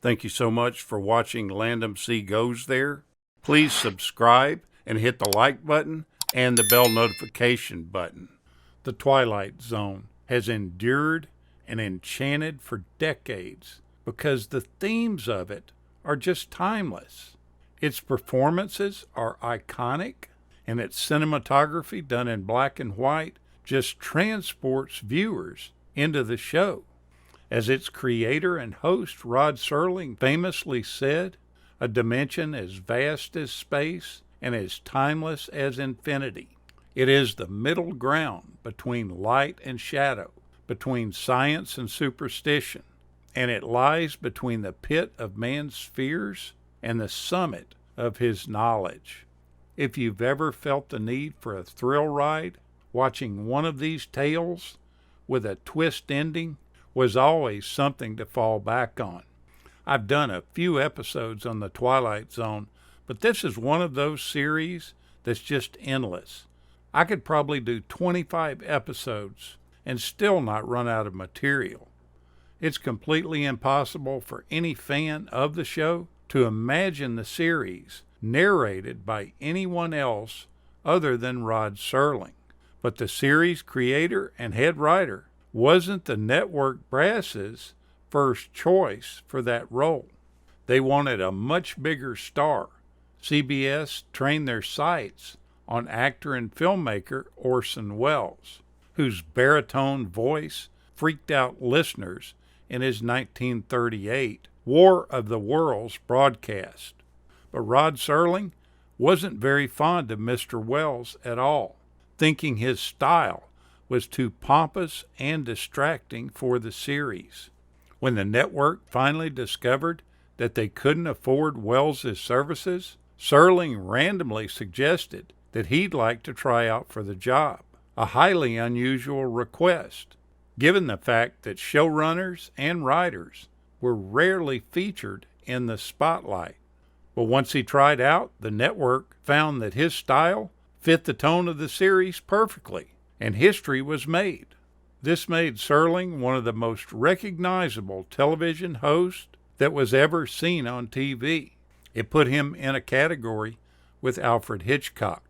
Thank you so much for watching Landumc Goes There. Please subscribe and hit the like button and the bell notification button. The Twilight Zone has endured and enchanted for decades because the themes of it are just timeless. Its performances are iconic, and its cinematography done in black and white just transports viewers into the show. As its creator and host, Rod Serling, famously said, "A dimension as vast as space and as timeless as infinity." It is the middle ground between light and shadow, between science and superstition, and it lies between the pit of man's fears and the summit of his knowledge. If you've ever felt the need for a thrill ride, watching one of these tales with a twist ending was always something to fall back on. I've done a few episodes on the Twilight Zone, but this is one of those series that's just endless. I could probably do 25 episodes and still not run out of material. It's completely impossible for any fan of the show to imagine the series narrated by anyone else other than Rod Serling. But the series creator and head writer wasn't the network brass's first choice for that role. They wanted a much bigger star. CBS trained their sights on actor and filmmaker Orson Welles, whose baritone voice freaked out listeners in his 1938 War of the Worlds broadcast. But Rod Serling wasn't very fond of Mr. Welles at all, thinking his style was too pompous and distracting for the series. When the network finally discovered that they couldn't afford Welles' services, Serling randomly suggested that he'd like to try out for the job, a highly unusual request, given the fact that showrunners and writers were rarely featured in the spotlight. But once he tried out, the network found that his style fit the tone of the series perfectly, and history was made. This made Serling one of the most recognizable television hosts that was ever seen on TV. It put him in a category with Alfred Hitchcock.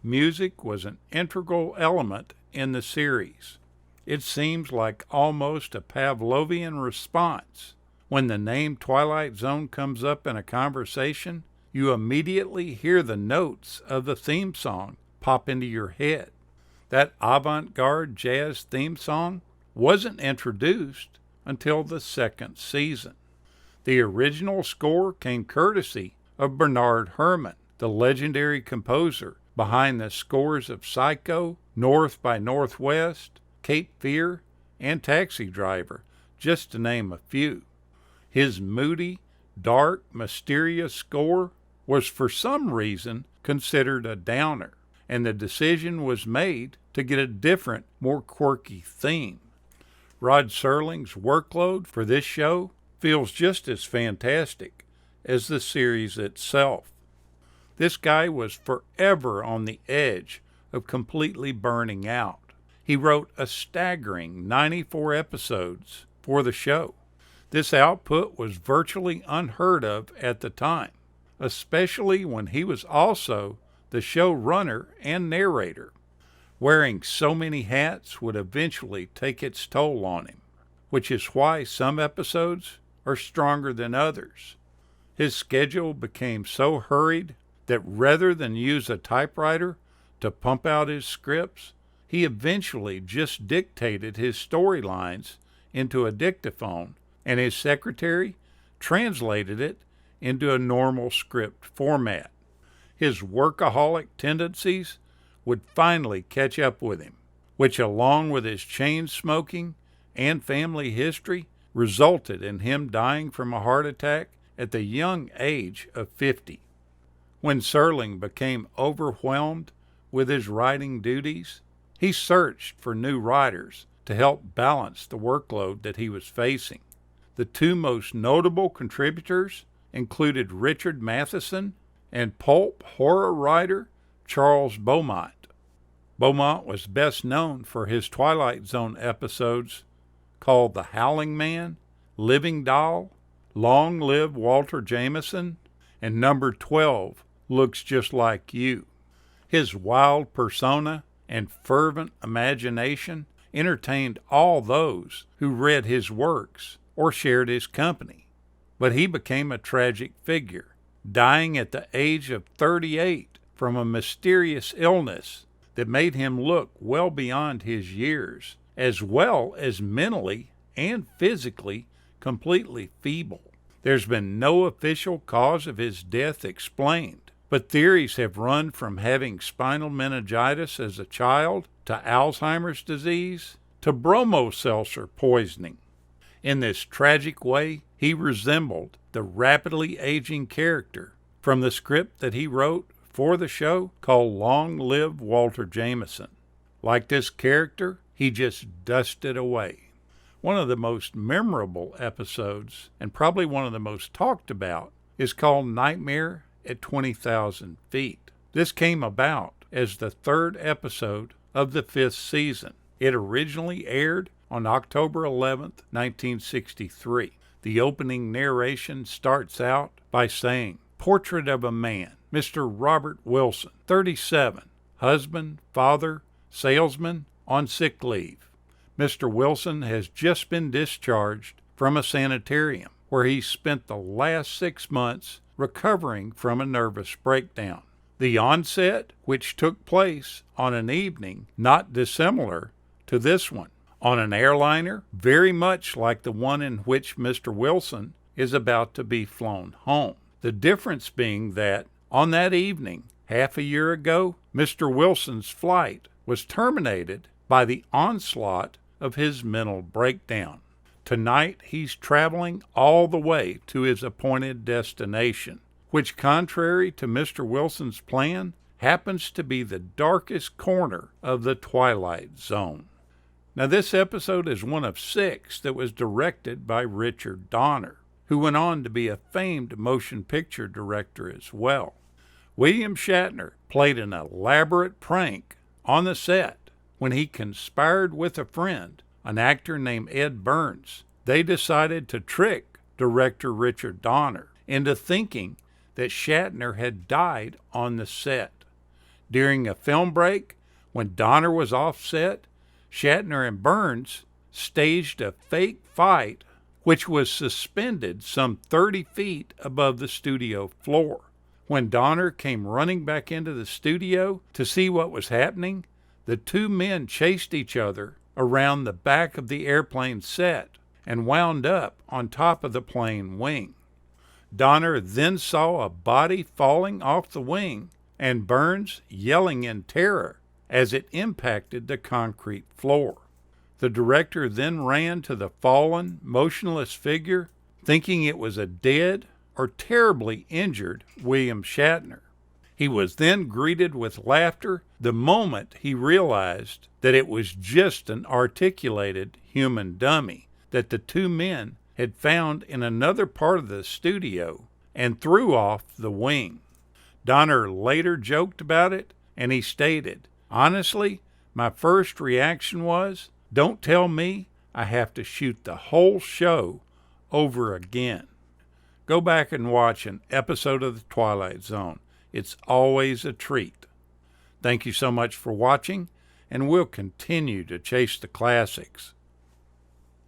Music was an integral element in the series. It seems like almost a Pavlovian response. When the name Twilight Zone comes up in a conversation, you immediately hear the notes of the theme song pop into your head. That avant-garde jazz theme song wasn't introduced until the second season. The original score came courtesy of Bernard Herrmann, the legendary composer behind the scores of Psycho, North by Northwest, Cape Fear, and Taxi Driver, just to name a few. His moody, dark, mysterious score was for some reason considered a downer, and the decision was made to get a different, more quirky theme. Rod Serling's workload for this show feels just as fantastic as the series itself. This guy was forever on the edge of completely burning out. He wrote a staggering 94 episodes for the show. This output was virtually unheard of at the time, especially when he was also the showrunner and narrator. Wearing so many hats would eventually take its toll on him, which is why some episodes are stronger than others. His schedule became so hurried that rather than use a typewriter to pump out his scripts, he eventually just dictated his storylines into a dictaphone, and his secretary translated it into a normal script format. His workaholic tendencies would finally catch up with him, which, along with his chain smoking and family history, resulted in him dying from a heart attack at the young age of 50. When Serling became overwhelmed with his writing duties, he searched for new writers to help balance the workload that he was facing. The two most notable contributors included Richard Matheson and pulp horror writer Charles Beaumont. Beaumont was best known for his Twilight Zone episodes called The Howling Man, Living Doll, Long Live Walter Jameson, and number 12, Looks Just Like You. His wild persona and fervent imagination entertained all those who read his works or shared his company. But he became a tragic figure, dying at the age of 38 from a mysterious illness that made him look well beyond his years, as well as mentally and physically completely feeble. There's been no official cause of his death explained, but theories have run from having spinal meningitis as a child to Alzheimer's disease to bromo-seltzer poisoning. In this tragic way, he resembled the rapidly aging character from the script that he wrote for the show called Long Live Walter Jameson. Like this character, he just dusted away. One of the most memorable episodes, and probably one of the most talked about, is called Nightmare at 20,000 Feet. This came about as the third episode of the 5th season. It originally aired on October 11th, 1963. The opening narration starts out by saying, "Portrait of a man, Mr. Robert Wilson, 37, husband, father, salesman, on sick leave. Mr. Wilson has just been discharged from a sanitarium where he spent the last 6 months recovering from a nervous breakdown. The onset, which took place on an evening not dissimilar to this one, on an airliner very much like the one in which Mr. Wilson is about to be flown home. The difference being that on that evening, half a year ago, Mr. Wilson's flight was terminated by the onslaught of his mental breakdown. Tonight, he's traveling all the way to his appointed destination, which, contrary to Mr. Wilson's plan, happens to be the darkest corner of the Twilight Zone." Now, this episode is one of 6 that was directed by Richard Donner, who went on to be a famed motion picture director as well. William Shatner played an elaborate prank on the set when he conspired with a friend, an actor named Ed Burns. They decided to trick director Richard Donner into thinking that Shatner had died on the set. During a film break, when Donner was off set, Shatner and Burns staged a fake fight which was suspended some 30 feet above the studio floor. When Donner came running back into the studio to see what was happening, the 2 men chased each other around the back of the airplane set and wound up on top of the plane wing. Donner then saw a body falling off the wing and Burns yelling in terror as it impacted the concrete floor. The director then ran to the fallen, motionless figure, thinking it was a dead or terribly injured William Shatner. He was then greeted with laughter the moment he realized that it was just an articulated human dummy that the 2 men had found in another part of the studio and threw off the wing. Donner later joked about it, and he stated, "Honestly, my first reaction was, don't tell me I have to shoot the whole show over again." Go back and watch an episode of The Twilight Zone. It's always a treat. Thank you so much for watching, and we'll continue to chase the classics.